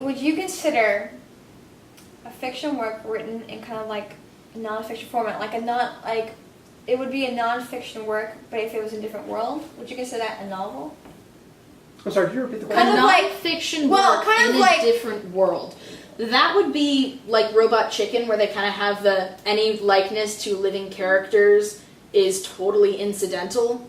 Would you consider a fiction work written in kind of like a non-fiction format, it would be a non-fiction work, but if it was a different world, would you consider that a novel? I'm sorry, can you repeat the question? A non-fiction work in a different world. That would be like Robot Chicken, where they kind of have any likeness to living characters is totally incidental.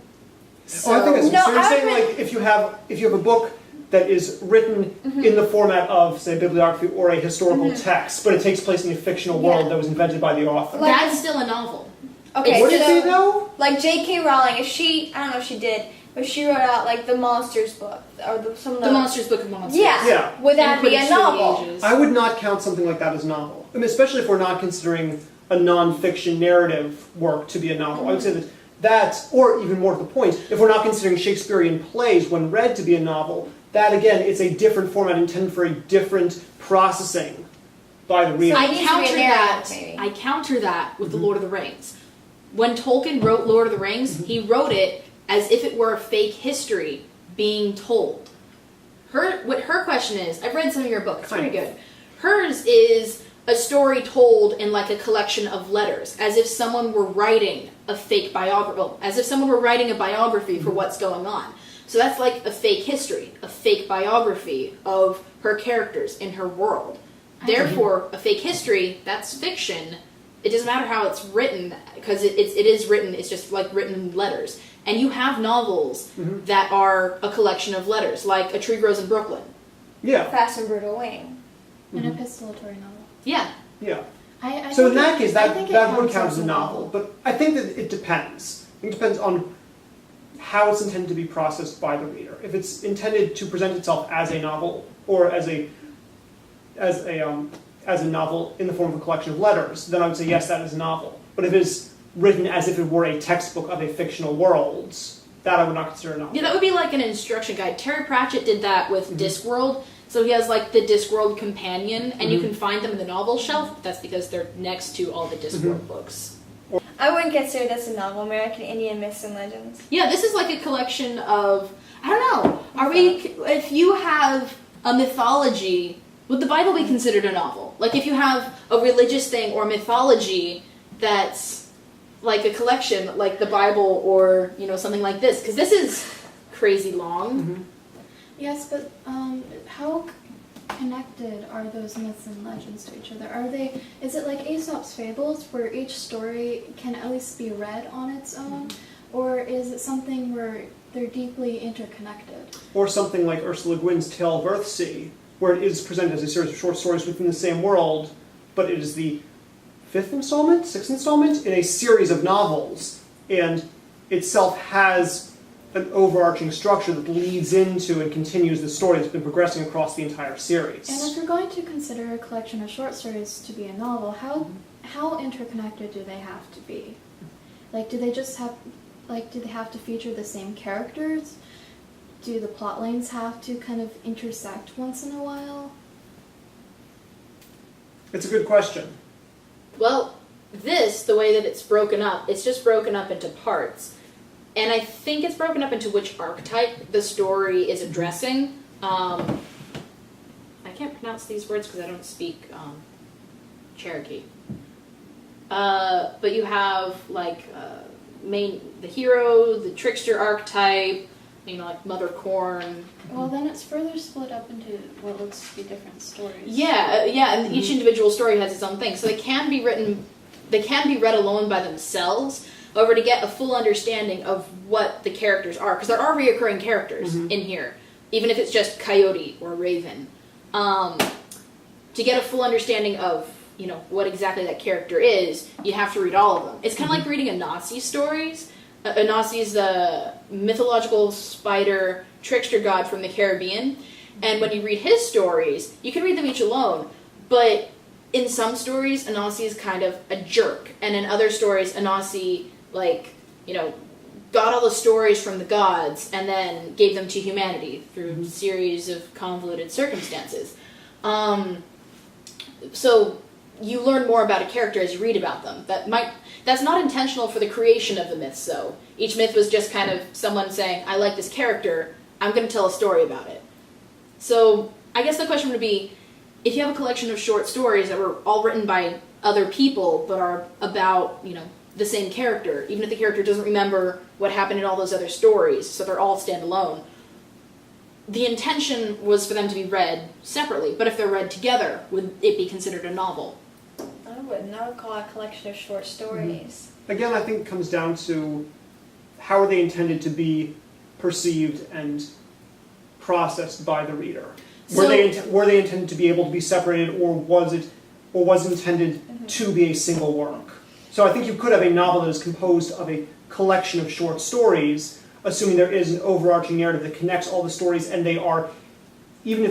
So, I think it's, so you're saying like if you have a book that is written in the format of, say, a bibliography or a historical text, but it takes place in a fictional world that was invented by the author. That's still a novel. Okay, what did it say though? Like J.K. Rowling, I don't know if she did, but she wrote out like the Monsters book or the Monsters Book of Monsters. Yeah. Would that be a novel? I would not count something like that as a novel. I mean, especially if we're not considering a non-fiction narrative work to be a novel. I would say that, or even more to the point, if we're not considering Shakespearean plays when read to be a novel, that again, it's a different format intended for a different processing by the reader. I counter that with The Lord of the Rings. When Tolkien wrote Lord of the Rings, he wrote it as if it were a fake history being told. What her question is, I've read some of your book, it's pretty good. Hers is a story told in like a collection of letters, as if someone were writing a fake biography, as if someone were writing a biography for what's going on. So that's like a fake history, a fake biography of her characters in her world. Therefore, a fake history, that's fiction. It doesn't matter how it's written, because it is written, it's just like written in letters. And you have novels that are a collection of letters, like A Tree Grows in Brooklyn. Yeah. Fast and Brutal Wayne. An epistolatory novel. Yeah. Yeah. I so in that case, that would count as as a novel. But I think that it depends. It depends on how it's intended to be processed by the reader. If it's intended to present itself as a novel, or as a novel in the form of a collection of letters, then I would say yes, that is a novel. But if it's written as if it were a textbook of a fictional world, that I would not consider a novel. Yeah, that would be like an instruction guide. Terry Pratchett did that with Discworld. So he has like the Discworld companion, and you can find them in the novel shelf. That's because they're next to all the Discworld books. I wouldn't consider this a novel, American Indian Myths and Legends. Yeah, this is like a collection of, I don't know, if you have a mythology, would the Bible be considered a novel? Like if you have a religious thing or mythology that's like a collection, like the Bible or, something like this, because this is crazy long. Yes, but how connected are those myths and legends to each other? Is it like Aesop's Fables, where each story can at least be read on its own? Or is it something where they're deeply interconnected? Or something like Ursula Le Guin's Tale of Earthsea, where it is presented as a series of short stories within the same world, but it is the sixth installment in a series of novels, and itself has an overarching structure that leads into and continues the story that's been progressing across the entire series. And if you're going to consider a collection of short stories to be a novel, how interconnected do they have to be? Like, do they have to feature the same characters? Do the plot lines have to kind of intersect once in a while? It's a good question. Well, the way that it's broken up, it's just broken up into parts. And I think it's broken up into which archetype the story is addressing. I can't pronounce these words because I don't speak Cherokee. But you have like the hero, the trickster archetype, like Mother Corn. Well, then it's further split up into what looks to be different stories. Yeah, and each individual story has its own thing. So they can be read alone by themselves. However, to get a full understanding of what the characters are, because there are reoccurring characters in here, even if it's just Coyote or Raven, to get a full understanding of what exactly that character is, you have to read all of them. It's kind of like reading Anansi stories. Anansi is the mythological spider trickster god from the Caribbean, and when you read his stories, you can read them each alone, but in some stories, Anansi is kind of a jerk, and in other stories, Anansi got all the stories from the gods and then gave them to humanity through a series of convoluted circumstances. So you learn more about a character as you read about them. That's not intentional for the creation of the myths, though. Each myth was just kind of someone saying, I like this character, I'm going to tell a story about it. So I guess the question would be, if you have a collection of short stories that were all written by other people but are about, the same character, even if the character doesn't remember what happened in all those other stories, so they're all standalone, the intention was for them to be read separately, but if they're read together, would it be considered a novel? I wouldn't. I would call it a collection of short stories. Again, I think it comes down to how are they intended to be perceived and processed by the reader. Were they intended to be able to be separated, or was intended to be a single work? So I think you could have a novel that is composed of a collection of short stories, assuming there is an overarching narrative that connects all the stories, and they are, even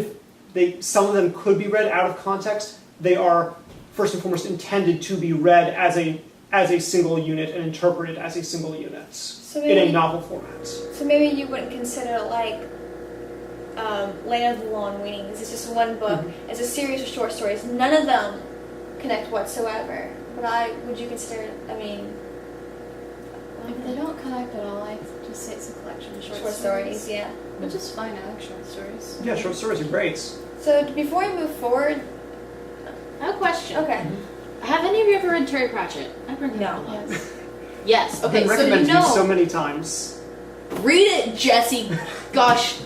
if some of them could be read out of context, they are first and foremost intended to be read as a single unit and interpreted as a single unit in a novel format. So maybe you wouldn't consider Land of the Long Wings. It's just one book. It's a series of short stories. None of them connect whatsoever. But would you consider? If they don't connect at all, I just say it's a collection of short stories. Yeah. Which is fine. I like short stories. Yeah, short stories are great. So before we move forward, I have a question. okay. Have any of you ever read Terry Pratchett? I've read him a lot. Yes. Yes. Okay. I've been So recommended to you so many times. read it, Jesse. Gosh,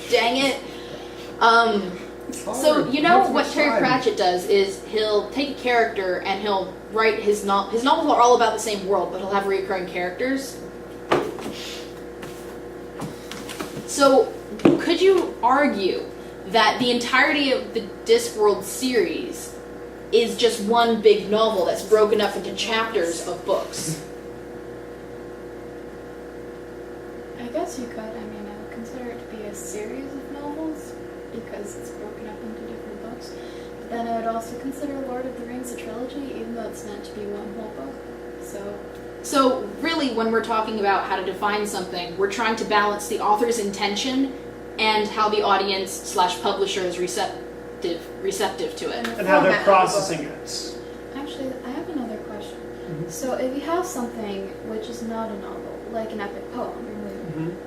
dang it. So what Terry Pratchett does is he'll take a character and he'll write his novels. His novels are all about the same world, but he'll have recurring characters. So, could you argue that the entirety of the Discworld series is just one big novel that's broken up into chapters of books? I guess you could. I would consider it to be a series of novels because it's broken up into different books. But then I would also consider Lord of the Rings a trilogy, even though it's meant to be one whole book. So really, when we're talking about how to define something, we're trying to balance the author's intention and how the audience / publisher is receptive to it. And how they're processing it. Actually, I have another question. So if you have something which is not a novel, like an epic poem,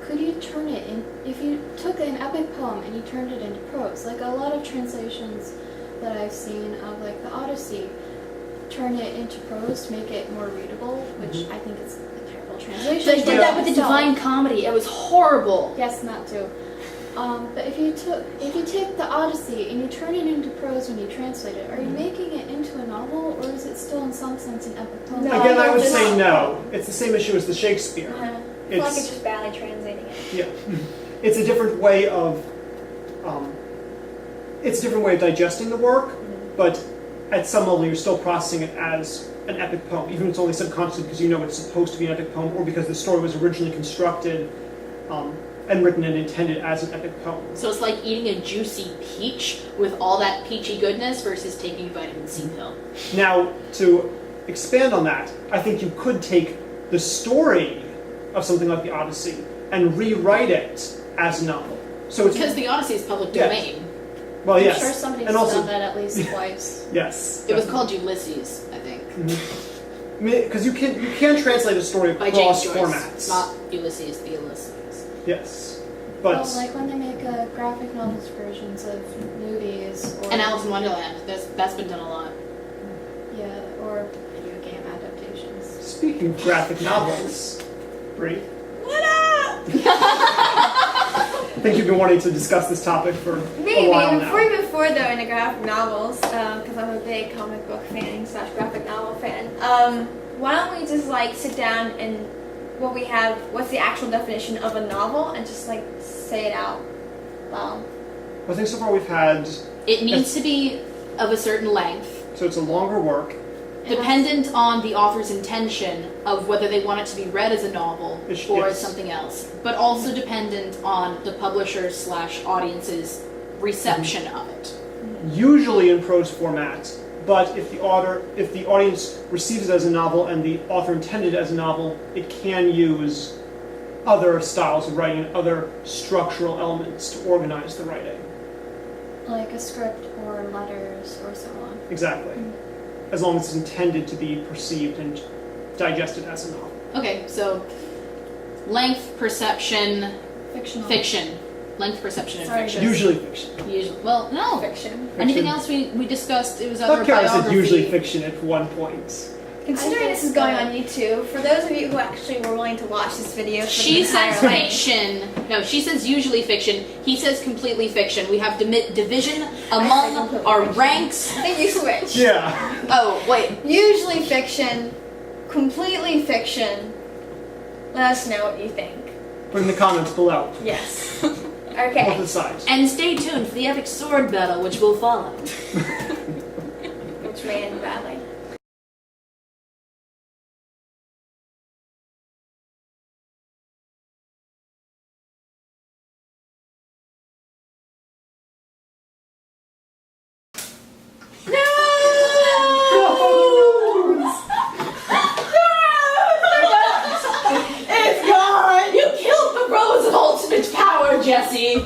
could you turn it in, if you took an epic poem and you turned it into prose, like a lot of translations that I've seen of the Odyssey, turn it into prose to make it more readable, which I think is a terrible translation. They did that with the Divine Comedy. It was horrible. Yes, and that too. But if you take the Odyssey and you turn it into prose when you translate it, are you making it into a novel, or is it still in some sense an epic poem? No. Again, I would say no. It's the same issue as the Shakespeare. I feel like it's just badly translating it. Yeah, it's a different way of digesting the work, but at some level you're still processing it as an epic poem, even if it's only subconsciously because you know it's supposed to be an epic poem, or because the story was originally constructed and written and intended as an epic poem. So it's like eating a juicy peach with all that peachy goodness versus taking a vitamin C pill. Now, to expand on that, I think you could take the story of something like the Odyssey and rewrite it as a novel. So it's because the Odyssey is public domain. Well, yes. I'm sure somebody's and also, done that at least twice. Yes. It was called Ulysses, I think. Because you can translate a story By James across Joyce. formats. Not Ulysses, the Ulysses. Yes. But like when they make graphic novels versions of movies, or And Alice in Wonderland. That's been done a lot. or video game adaptations. speaking of graphic novels, Bree. What up? I think you've been wanting to discuss this topic for a while now. Before we move forward though into graphic novels, because I'm a big comic book fan / graphic novel fan, why don't we just sit down and what's the actual definition of a novel, and just say it out loud. I think so far we've had... It needs to be of a certain length. So it's a longer work. Dependent on the author's intention of whether they want it to be read as a novel or as something else. But also dependent on the publisher's / audience's reception of it. Usually in prose format, but if the audience receives it as a novel and the author intended it as a novel, it can use other styles of writing and other structural elements to organize the writing. Like a script or letters or so on. Exactly. As long as it's intended to be perceived and digested as a novel. Okay, so length, perception, Fictional. fiction. Length perception and Sorry, fiction. Usually fiction. Usually. Well, no. Fiction. Anything else we discussed? It was I other thought Kara biography. said usually fiction at one point. Considering this is going on YouTube, for those of you who actually were willing to watch this video for She the entire says length, fiction. No, she says usually fiction. He says completely fiction. We have division say among completely our fiction. ranks. I think you switch. Yeah. Oh, wait. Usually fiction, completely fiction. Let us know what you think. Put in the comments below. Yes. Both Okay. the sides. And stay tuned for the epic sword battle, which will follow. Which may end badly. It's gone! You killed the Rose of Ultimate Power, Jesse!